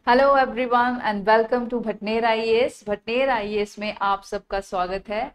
Hello everyone and welcome to Bhatner IAS. Bhatner IAS में आप सबका स्वागत है।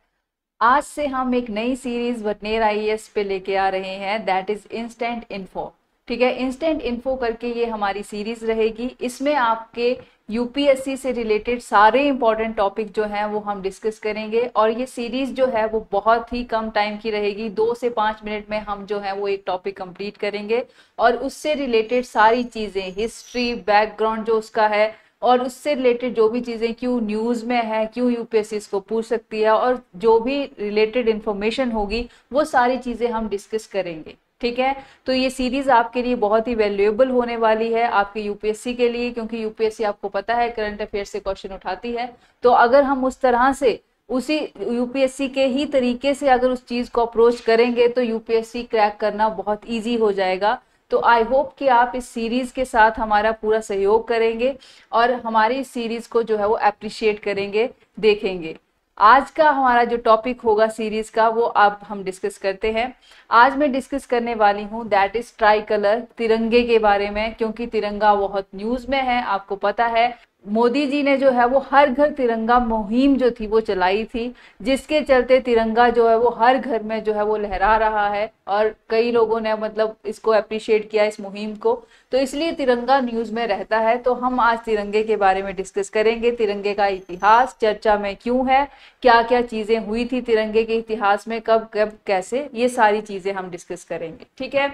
आज से हम एक नई सीरीज भटनेर आईएएस पे लेके आ रहे हैं, दैट इज इंस्टेंट इन्फो। ठीक है, इंस्टेंट इन्फो करके ये हमारी सीरीज रहेगी। इसमें आपके यूपीएससी से रिलेटेड सारे इंपॉर्टेंट टॉपिक जो हैं वो हम डिस्कस करेंगे और ये सीरीज जो है वो बहुत ही कम टाइम की रहेगी। 2 से 5 मिनट में हम जो है वो एक टॉपिक कंप्लीट करेंगे और उससे रिलेटेड सारी चीज़ें, हिस्ट्री, बैकग्राउंड जो उसका है और उससे रिलेटेड जो भी चीज़ें क्यों न्यूज़ में है, क्यों यूपीएससी इसको पूछ सकती है और जो भी रिलेटेड इन्फॉर्मेशन होगी वो सारी चीज़ें हम डिस्कस करेंगे। ठीक है, तो ये सीरीज आपके लिए बहुत ही वैल्यूएबल होने वाली है आपके यूपीएससी के लिए, क्योंकि यूपीएससी आपको पता है करंट अफेयर से क्वेश्चन उठाती है। तो अगर हम उस तरह से उसी यूपीएससी के ही तरीके से अगर उस चीज़ को अप्रोच करेंगे तो यूपीएससी क्रैक करना बहुत ईजी हो जाएगा। तो आई होप कि आप इस सीरीज के साथ हमारा पूरा सहयोग करेंगे और हमारी इस सीरीज को जो है वो अप्रिशिएट करेंगे, देखेंगे। आज का हमारा जो टॉपिक होगा सीरीज का वो अब हम डिस्कस करते हैं। आज मैं डिस्कस करने वाली हूँ दैट इज ट्राई कलर, तिरंगे के बारे में, क्योंकि तिरंगा बहुत न्यूज में है। आपको पता है मोदी जी ने जो है वो हर घर तिरंगा मुहिम जो थी वो चलाई थी, जिसके चलते तिरंगा जो है वो हर घर में जो है वो लहरा रहा है और कई लोगों ने मतलब इसको अप्रिशिएट किया इस मुहिम को। तो इसलिए तिरंगा न्यूज में रहता है। तो हम आज तिरंगे के बारे में डिस्कस करेंगे, तिरंगे का इतिहास चर्चा में क्यों है, क्या क्या चीजें हुई थी तिरंगे के इतिहास में, कब कब कैसे, ये सारी चीजें हम डिस्कस करेंगे। ठीक है,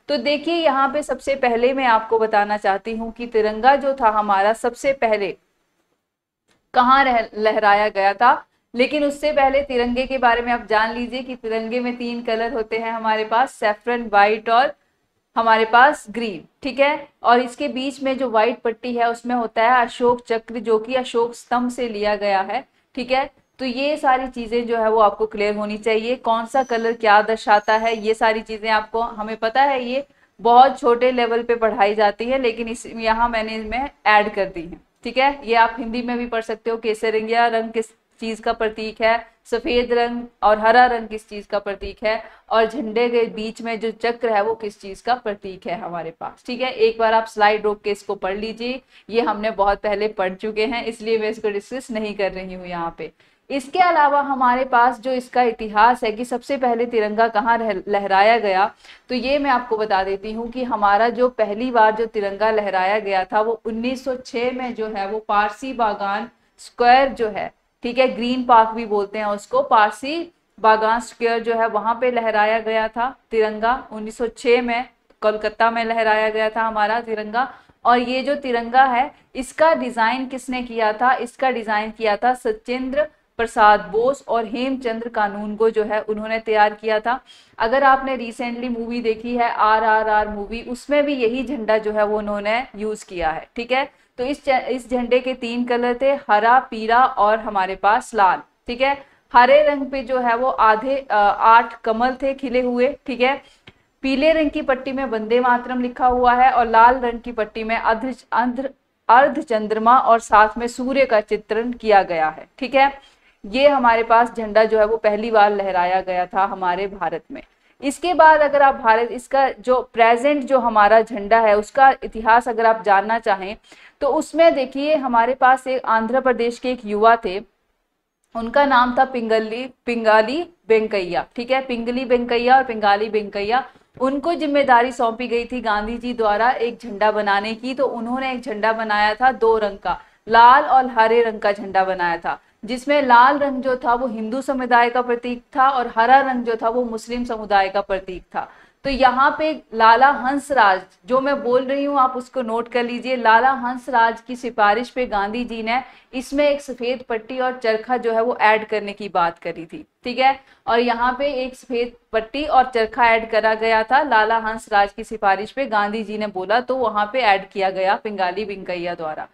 तो देखिए यहाँ पे सबसे पहले मैं आपको बताना चाहती हूँ कि तिरंगा जो था हमारा सबसे पहले कहाँ लहराया गया था। लेकिन उससे पहले तिरंगे के बारे में आप जान लीजिए कि तिरंगे में 3 कलर होते हैं हमारे पास, सैफरन, व्हाइट और हमारे पास ग्रीन। ठीक है, और इसके बीच में जो व्हाइट पट्टी है उसमें होता है अशोक चक्र, जो कि अशोक स्तंभ से लिया गया है। ठीक है, तो ये सारी चीजें जो है वो आपको क्लियर होनी चाहिए, कौन सा कलर क्या दर्शाता है, ये सारी चीजें आपको हमें पता है, ये बहुत छोटे लेवल पे पढ़ाई जाती है, लेकिन इस यहाँ मैंने इसमें ऐड कर दी है। ठीक है, ये आप हिंदी में भी पढ़ सकते हो। केसरिया रंग किस चीज का प्रतीक है, सफेद रंग और हरा रंग किस चीज का प्रतीक है, और झंडे के बीच में जो चक्र है वो किस चीज का प्रतीक है हमारे पास। ठीक है, एक बार आप स्लाइड रोक के इसको पढ़ लीजिए, ये हमने बहुत पहले पढ़ चुके हैं, इसलिए मैं इसको डिस्कस नहीं कर रही हूँ यहाँ पे। इसके अलावा हमारे पास जो इसका इतिहास है कि सबसे पहले तिरंगा कहाँ लहराया गया, तो ये मैं आपको बता देती हूँ कि हमारा जो पहली बार जो तिरंगा लहराया गया था वो 1906 में जो है वो पारसी बागान स्क्वायर जो है, ठीक है, ग्रीन पार्क भी बोलते हैं उसको, पारसी बागान स्क्वायर जो है वहां पे लहराया गया था तिरंगा। 1906 में कोलकाता में लहराया गया था हमारा तिरंगा। और ये जो तिरंगा है इसका डिजाइन किसने किया था, इसका डिजाइन किया था सचिंद्र प्रसाद बोस और हेमचंद्र कानूनगो जो है उन्होंने तैयार किया था। अगर आपने रिसेंटली मूवी देखी है RRR मूवी, उसमें भी यही झंडा जो है वो उन्होंने यूज किया है। ठीक है, तो इस झंडे के 3 कलर थे, हरा, पीला और हमारे पास लाल। ठीक है, हरे रंग पे जो है वो आधे 8 कमल थे खिले हुए। ठीक है, पीले रंग की पट्टी में वंदे मातरम लिखा हुआ है और लाल रंग की पट्टी में अर्ध चंद्रमा और साथ में सूर्य का चित्रण किया गया है। ठीक है, ये हमारे पास झंडा जो है वो पहली बार लहराया गया था हमारे भारत में। इसके बाद अगर आप भारत, इसका जो प्रेजेंट जो हमारा झंडा है उसका इतिहास अगर आप जानना चाहें तो उसमें देखिए हमारे पास एक आंध्र प्रदेश के एक युवा थे, उनका नाम था पिंगाली वेंकैया। ठीक है, पिंगली वेंकैया और पिंगाली वेंकैया, उनको जिम्मेदारी सौंपी गई थी गांधी जी द्वारा एक झंडा बनाने की। तो उन्होंने एक झंडा बनाया था 2 रंग का, लाल और हरे रंग का झंडा बनाया था, जिसमें लाल रंग जो था वो हिंदू समुदाय का प्रतीक था और हरा रंग जो था वो मुस्लिम समुदाय का प्रतीक था। तो यहाँ पे लाला हंसराज जो मैं बोल रही हूँ आप उसको नोट कर लीजिए, लाला हंसराज की सिफारिश पे गांधी जी ने इसमें एक सफेद पट्टी और चरखा जो है वो ऐड करने की बात करी थी। ठीक है, और यहाँ पे एक सफेद पट्टी और चरखा ऐड करा गया था, लाला हंसराज की सिफारिश पे गांधी जी ने बोला तो वहां पे ऐड किया गया पिंगाली वेंकैया द्वारा।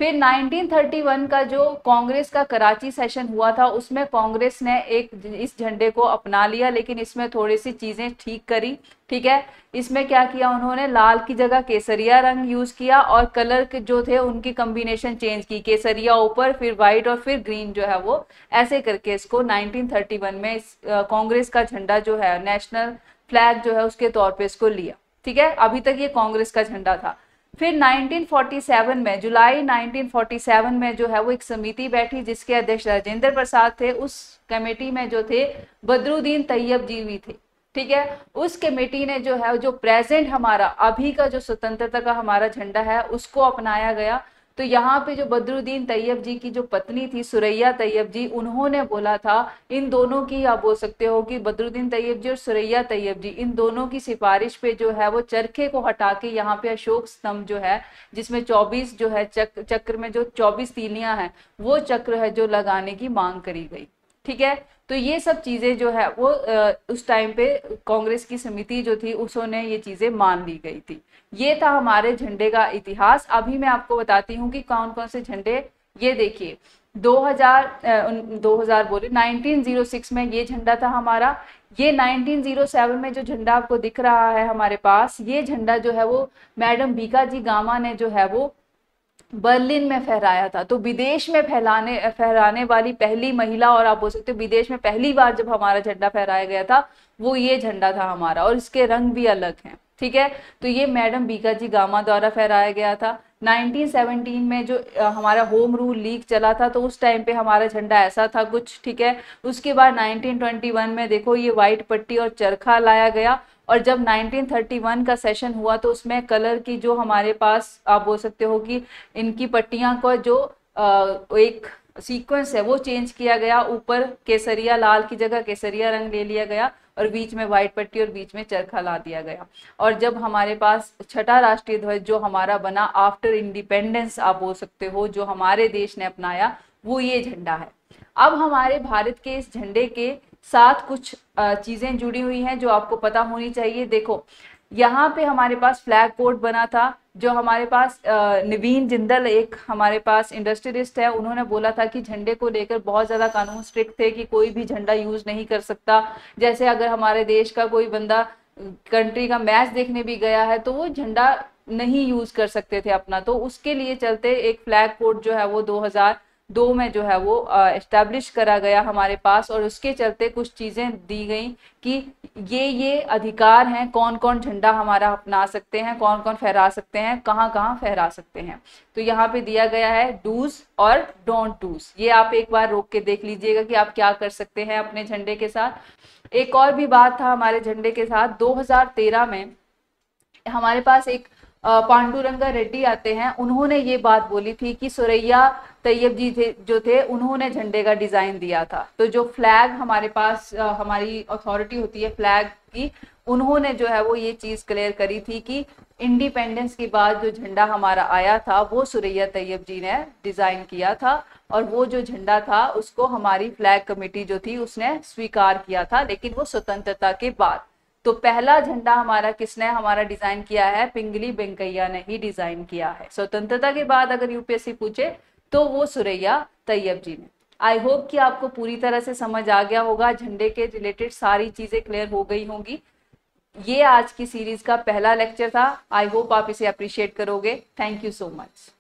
फिर 1931 का जो कांग्रेस का कराची सेशन हुआ था उसमें कांग्रेस ने एक इस झंडे को अपना लिया, लेकिन इसमें थोड़ी सी चीजें ठीक करी। ठीक है, इसमें क्या किया उन्होंने, लाल की जगह केसरिया रंग यूज किया और कलर के जो थे उनकी कॉम्बिनेशन चेंज की, केसरिया ऊपर फिर व्हाइट और फिर ग्रीन जो है वो ऐसे करके इसको 1931 में कांग्रेस का झंडा जो है नेशनल फ्लैग जो है उसके तौर पे इसको लिया। ठीक है, अभी तक ये कांग्रेस का झंडा था। फिर 1947 में, जुलाई 1947 में जो है वो एक समिति बैठी जिसके अध्यक्ष राजेंद्र प्रसाद थे। उस कमेटी में जो थे बदरुद्दीन तैयब जी भी थे, ठीक है। उस कमेटी ने जो है, जो प्रेजेंट हमारा अभी का जो स्वतंत्रता का हमारा झंडा है उसको अपनाया गया। तो यहाँ पे जो बदरुद्दीन तैयब जी की जो पत्नी थी सुरैया तैयब जी, उन्होंने बोला था, इन दोनों की आप बोल सकते हो कि बदरुद्दीन तैयब जी और सुरैया तैयब जी, इन दोनों की सिफारिश पे जो है वो चरखे को हटा के यहाँ पे अशोक स्तंभ जो है जिसमें 24 जो है चक्र में जो 24 तीलियां हैं वो चक्र है जो लगाने की मांग करी गई, ठीक है। तो ये सब चीजें जो है वो उस टाइम पे कांग्रेस की समिति जो थी उसने ये चीजें मान ली गई थी। ये था हमारे झंडे का इतिहास। अभी मैं आपको बताती हूँ कि कौन कौन से झंडे, ये देखिए 2000 बोले 1906 में ये झंडा था हमारा। ये 1907 में जो झंडा आपको दिख रहा है हमारे पास, ये झंडा जो है वो मैडम भीकाजी गामा ने जो है वो बर्लिन में फहराया था। तो विदेश में फहराने वाली पहली महिला, और आप बोल सकते हो विदेश में पहली बार जब हमारा झंडा फहराया गया था वो ये झंडा था हमारा, और इसके रंग भी अलग हैं, ठीक है। तो ये मैडम भीकाजी गामा द्वारा फहराया गया था। 1917 में जो हमारा होम रूल लीग चला था तो उस टाइम पे हमारा झंडा ऐसा था कुछ, ठीक है। उसके बाद 1921 में देखो ये व्हाइट पट्टी और चरखा लाया गया, और जब 1931 का सेशन हुआ तो उसमें कलर की जो हमारे पास आप बोल सकते हो कि इनकी पट्टियां को जो एक सीक्वेंस है वो चेंज किया गया। ऊपर केसरिया लाल की जगह केसरिया रंग ले लिया गया और बीच में व्हाइट पट्टी और बीच में चरखा ला दिया गया। और जब हमारे पास छठा राष्ट्रीय ध्वज जो हमारा बना आफ्टर इंडिपेंडेंस आप बोल सकते हो, जो हमारे देश ने अपनाया, वो ये झंडा है। अब हमारे भारत के इस झंडे के साथ कुछ चीजें जुड़ी हुई हैं जो आपको पता होनी चाहिए। देखो यहाँ पे हमारे पास फ्लैग कोड बना था, जो हमारे पास नवीन जिंदल एक हमारे पास इंडस्ट्रियलिस्ट है, उन्होंने बोला था कि झंडे को लेकर बहुत ज्यादा कानून स्ट्रिक्ट थे कि कोई भी झंडा यूज नहीं कर सकता। जैसे अगर हमारे देश का कोई बंदा कंट्री का मैच देखने भी गया है तो वो झंडा नहीं यूज कर सकते थे अपना। तो उसके लिए चलते एक फ्लैग कोड जो है वो 2002 में जो है वो एस्टैब्लिश करा गया हमारे पास, और उसके चलते कुछ चीजें दी गई कि ये अधिकार हैं, कौन कौन झंडा हमारा अपना सकते हैं, कौन कौन फहरा सकते हैं, कहाँ कहाँ फहरा सकते हैं। तो यहाँ पे दिया गया है डूज और डोंट डूज। ये आप एक बार रोक के देख लीजिएगा कि आप क्या कर सकते हैं अपने झंडे के साथ। एक और भी बात था हमारे झंडे के साथ, 2013 में हमारे पास एक पांडुरंगा रेड्डी आते हैं, उन्होंने ये बात बोली थी कि सुरैया तैयब जी जो थे उन्होंने झंडे का डिजाइन दिया था। तो जो फ्लैग हमारे पास हमारी अथॉरिटी होती है फ्लैग की, उन्होंने जो है वो ये चीज क्लियर करी थी कि इंडिपेंडेंस के बाद जो झंडा हमारा आया था वो सुरैया तैयब जी ने डिजाइन किया था, और वो जो झंडा था उसको हमारी फ्लैग कमेटी जो थी उसने स्वीकार किया था, लेकिन वो स्वतंत्रता के बाद। तो पहला झंडा हमारा किसने हमारा डिजाइन किया है? पिंगली वेंकैया ने ही डिजाइन किया है। स्वतंत्रता के बाद अगर यूपीएससी पूछे तो वो सुरैया तैयब जी ने। आई होप कि आपको पूरी तरह से समझ आ गया होगा, झंडे के रिलेटेड सारी चीजें क्लियर हो गई होंगी। ये आज की सीरीज का पहला लेक्चर था। आई होप आप इसे अप्रिशिएट करोगे। Thank you so much.